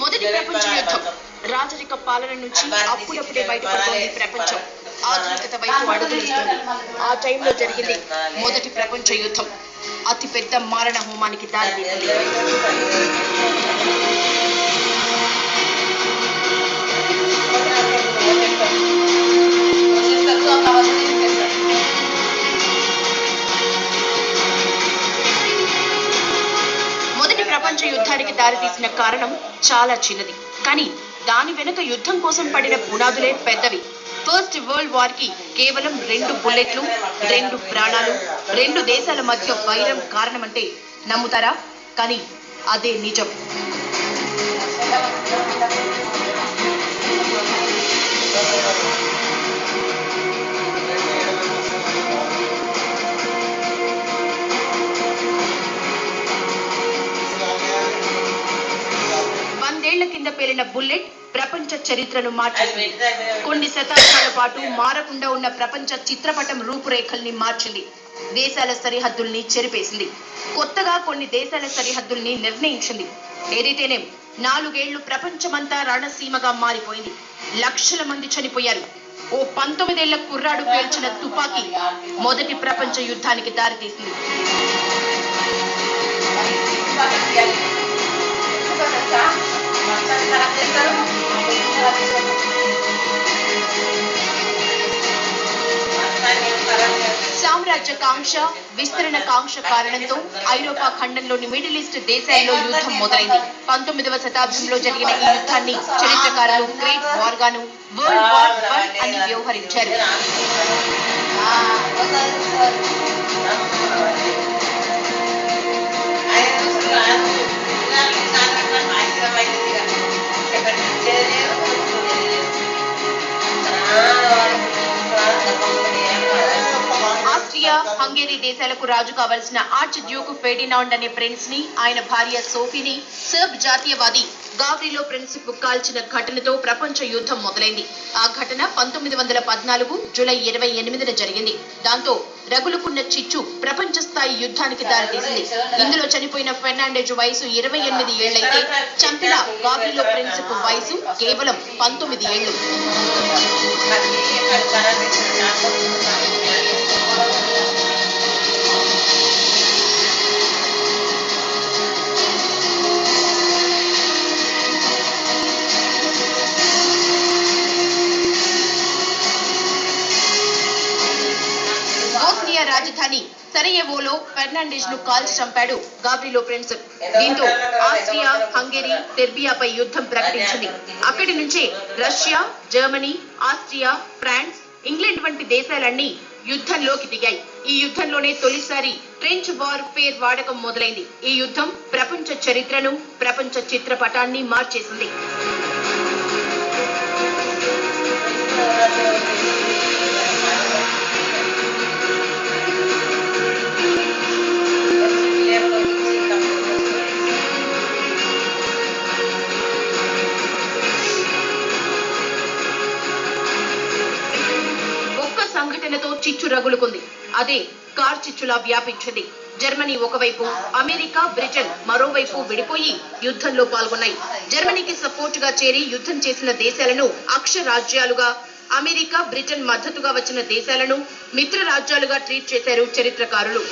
మొదటి ప్రపంచ యుద్ధం రాజరిక పాలన నుంచి అప్పుడప్పుడే బయటపడుతోంది ప్రపంచం. ఆధునికత వైపు అడుగులేస్తుంది. ఆ టైంలో జరిగింది మొదటి ప్రపంచ యుద్ధం. అతిపెద్ద మారణ హోమానికి దారితీసింది. మొదటి ప్రపంచ యుద్ధానికి దారితీసిన కారణం చాలా చిన్నది, కానీ దాని వెనుక యుద్ధం కోసం పడిన పునాదులే పెద్దవి. ఫస్ట్ వరల్డ్ వార్ కి కేవలం 2 బుల్లెట్లు, 2 ప్రాణాలు, 2 దేశాల మధ్య వైరం కారణమంటే నమ్ముతారా? కానీ అదే నిజం. వందేళ్ల కింద పేలిన బుల్లెట్ ప్రపంచ చరిత్రను మార్చింది. కొన్ని శతాబ్దాల పాటు మారకుండా ఉన్న ప్రపంచ చిత్రపటం రూపురేఖల్ని మార్చింది. దేశాల సరిహద్దుల్ని చెరిపేసింది. కొత్తగా కొన్ని దేశాల సరిహద్దుల్ని నిర్ణయించింది. ఏదైతేనేం 4 ఏళ్లు ప్రపంచమంతా రణసీమగా మారిపోయింది. లక్షల మంది చనిపోయారు. ఓ 19 ఏళ్ల కుర్రాడు పేల్చిన తుపాకీ మొదటి ప్రపంచ యుద్ధానికి దారితీసింది. సామ్రాజ్య కాంక్ష, విస్తరణ కాంక్ష కారణంతో ఐరోపా ఖండంలోని మిడిల్ ఈస్ట్ దేశాల్లో యుద్ధం మొదలైంది. 19వ శతాబ్దంలో జరిగిన ఈ యుద్ధాన్ని చరిత్రకారులు గ్రేట్ వార్ గాను, వరల్డ్ వార్ 1 అని వ్యవహరించారు. ఆస్ట్రియా, హంగేరీ దేశాలకు రాజు కావలసిన ఆర్చ్ డ్యూక్ ఫెర్డినాండ్ అనే ప్రిన్స్ ని, ఆయన భార్య సోఫీని సర్బ్ జాతీయవాది గావ్రిలో ప్రిన్సిప్ కాల్చిన ఘటనతో ప్రపంచ యుద్ధం మొదలైంది. ఆ ఘటన 1914 జూలై 28న జరిగింది. దాంతో రగులుకున్న చిచ్చు ప్రపంచ స్థాయి యుద్ధానికి దారితీసింది. ఇందులో చనిపోయిన ఫెర్నాండెజ్ వయసు 28 ఏళ్లైతే చంపిన గావ్రిలో ప్రిన్సిప్ వయసు కేవలం 19 ఏళ్లు. బోస్నియా రాజధాని సరయెవోలో ఫెర్నాండెజ్ ను కాల్చి చంపాడు గావ్రిలో ప్రిన్సిప్. దీంతో ఆస్ట్రియా, హంగేరీ సెర్బియాపై యుద్ధం ప్రకటించింది. అక్కడి నుంచే Russia, Germany, Austria, France, England వంటి దేశాలన్నీ యుద్ధంలోకి దిగాయి. ఈ యుద్ధంలోనే తొలిసారి ట్రెంచ్ వార్ ఫేర్ వాడకం మొదలైంది. ఈ యుద్ధం ప్రపంచ చరిత్రను, ప్రపంచ చిత్రపటాన్ని మార్చేసింది. సంఘటనతో చిచ్చు రగులుకుంది. అదే కార్ చిచ్చులా వ్యాపించింది. జర్మనీ ఒకవైపు, అమెరికా, బ్రిటన్ మరోవైపు విడిపోయి యుద్ధంలో పాల్గొన్నాయి. జర్మనీకి సపోర్ట్ గా చేరి యుద్ధం చేసిన దేశాలను అక్షరాజ్యాలుగా, అమెరికా, బ్రిటన్ మద్దతుగా వచ్చిన దేశాలను మిత్ర రాజ్యాలుగా ట్రీట్ చేశారు చరిత్రకారులు.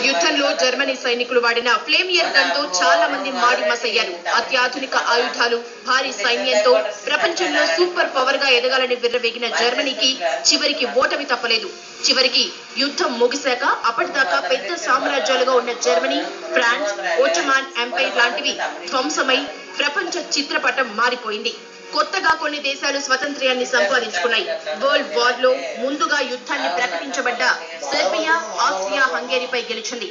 యుద్ధంలో జర్మనీ సైనికులు వాడిన ఫ్లేమియర్ గన్ తో చాలా మంది మాడి మసయ్యారు. అత్యాధునిక ఆయుధాలు, భారీ సైన్యంతో ప్రపంచంలో సూపర్ పవర్ గా ఎదగాలని విర్రవేగిన జర్మనీకి చివరికి ఓటమి తప్పలేదు. చివరికి యుద్ధం ముగిశాక అప్పటిదాకా పెద్ద సామ్రాజ్యాలుగా ఉన్న జర్మనీ, ఫ్రాన్స్, ఓటమాన్ ఎంపైర్ లాంటివి ధ్వంసమై ప్రపంచ చిత్రపటం మారిపోయింది. కొత్తగా కొన్ని దేశాలు స్వతంత్ర్యాన్ని సంపాదించుకున్నాయి. వరల్డ్ వార్ లో ముందుగా యుద్ధాన్ని ప్రకటించబడ్డ సెర్బియా, ఆస్ట్రియా, హంగేరీపై గెలిచింది.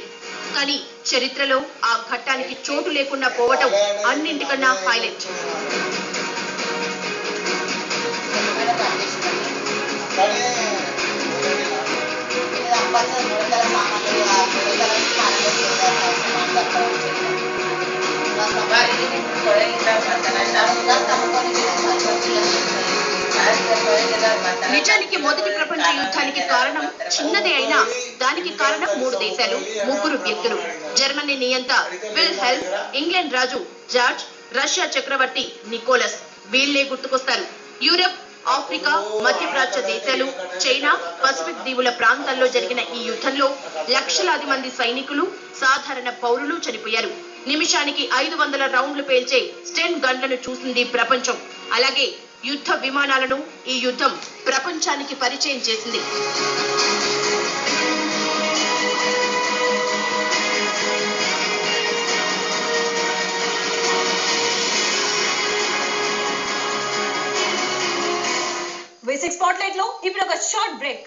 కానీ చరిత్రలో ఆ ఘట్టానికి చోటు లేకుండా పోవటం అన్నింటికన్నా హైలైట్. Dapat sa mga నిజానికి మొదటి ప్రపంచ యుద్ధానికి కారణం చిన్నదే అయినా దానికి కారణం 3 దేశాలు, 3 వ్యక్తులు. జర్మనీ నియంత విల్ హెల్మ్, ఇంగ్లాండ్ రాజు జార్జ్, రష్యా చక్రవర్తి నికోలస్. వీళ్లే గుర్తుకొస్తారు. యూరప్, ఆఫ్రికా, మధ్యప్రాచ్య దేశాలు, చైనా, పసిఫిక్ దీవుల ప్రాంతాల్లో జరిగిన ఈ యుద్ధంలో లక్షలాది మంది సైనికులు, సాధారణ పౌరులు చనిపోయారు. నిమిషానికి 500 రౌండ్లు పేల్చే స్టెన్ గన్లను చూసింది ప్రపంచం. అలాగే యుద్ధ విమానాలను ఈ యుద్ధం ప్రపంచానికి పరిచయం చేసింది. V6 స్పాట్లైట్ లో ఇప్పుడు ఒక షార్ట్ బ్రేక్.